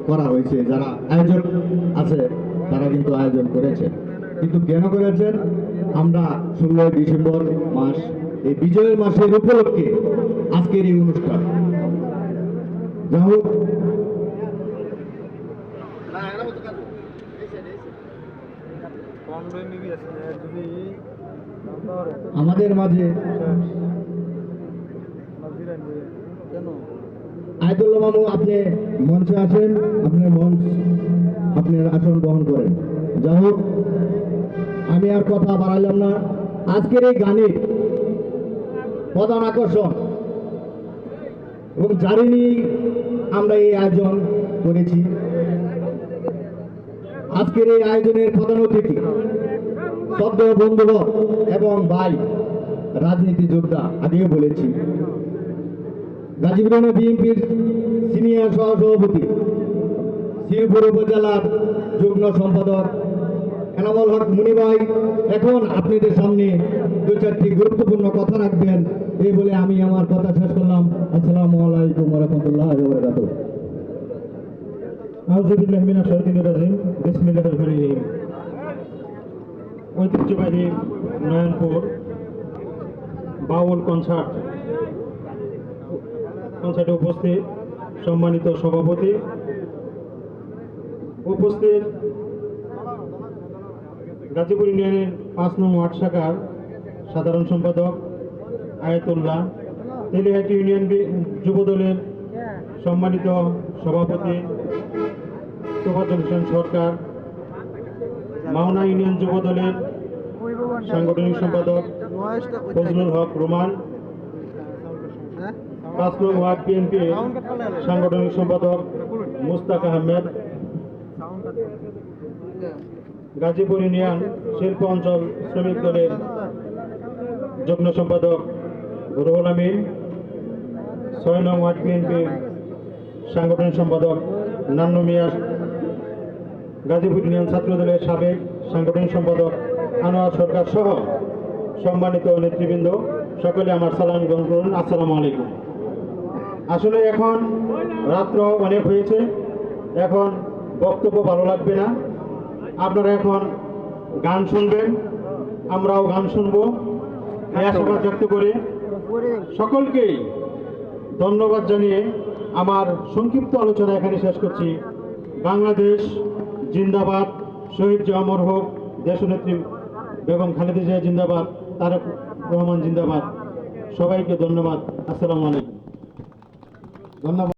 করা হয়েছে, যারা আয়োজক আছে তারা কিন্তু আয়োজন করেছেন। কিন্তু কেন করেছেন? আমরা 16 ডিসেম্বর মাস, এই বিজয়ের মাসের উপলক্ষে আজকের এই অনুষ্ঠান। যাই হোক, আমাদের মাঝে আয়তুল্লাহ মামু, আপনি মঞ্চে আসেন, আপনার মঞ্চ, আপনার আসন বহন করেন। যাই হোক, আমি আর কথা বাড়াইলাম না। আজকের এই গানের প্রধান আকর্ষণ এবং যারে নিয়ে আমরা এই আয়োজন করেছি, আজকের এই আয়োজনের প্রধান অতিথি সদ্য বন্ধুবর এবং ভাই রাজনীতি যোদ্ধা, আগেও বলেছি, গাজীপুর বিএনপির সিনিয়র সহসভাপতি, শ্রীপুর উপজেলার যুগ্ম সম্পাদক এনামুল হক মুনি ভাই এখন আপনাদের সামনে দু চারটি গুরুত্বপূর্ণ কথা রাখবেন। এই বলে আমি আমার কথা শেষ করলাম। আসসালামু আলাইকুম ওয়া রাহমাতুল্লাহি ওয়া বারাকাতুহু। আউযু বিল্লাহি মিনাশ শাইতানির রাজিম। বিসমিল্লাহির রহমানির রহিম। ঐতিহ্যবাহী নয়নপুর বাউল কনসার্টে উপস্থিত সম্মানিত সভাপতি, উপস্থিত গাজীপুর ইউনিয়নের 5 নং ওয়ার্ড শাখার সাধারণ সম্পাদক আয়াতুল্লাহ, তেলিহাটি ইউনিয়ন যুবদলের সম্মানিত সভাপতি তোফাজ্জল হোসেন সরকার, মাওনা ইউনিয়ন যুবদলের সাংগঠনিক সম্পাদক ফজলুল হক রোমান, 5 নং ওয়ার্ড বিএনপির সাংগঠনিক সম্পাদক মুস্তাক আহমেদ, গাজীপুর ইউনিয়ন শিল্প অঞ্চল শ্রমিক দলের যুগ্ম সম্পাদক রুহুল আমিন, 6 নং ওয়ার্ড বিএনপির সাংগঠনিক সম্পাদক নান্নু মিয়া, গাজীপুর ইউনিয়ন ছাত্র দলের সাবেক সাংগঠনিক সম্পাদক আনোয়ার সরকার সহ সম্মানিত নেতৃবৃন্দ, সকলে আমার সালাম গ্রহণ করুন। আসসালামু আলাইকুম। আসলে এখন রাত্র অনেক হয়েছে, এখন বক্তব্য ভালো লাগবে না, আপনারা এখন গান শুনবেন, আমরাও গান শুনবো। এই আশাবাদ ব্যক্ত করে সকলকেই ধন্যবাদ জানিয়ে আমার সংক্ষিপ্ত আলোচনা এখানে শেষ করছি। বাংলাদেশ জিন্দাবাদ, শহীদ জিয়া অমর হোক, দেশনেত্রী বেগম খালেদা জিয়া জিন্দাবাদ, তারেক রহমান জিন্দাবাদ। সবাইকে ধন্যবাদ। আসসালামু আলাইকুম। ধন্যবাদ।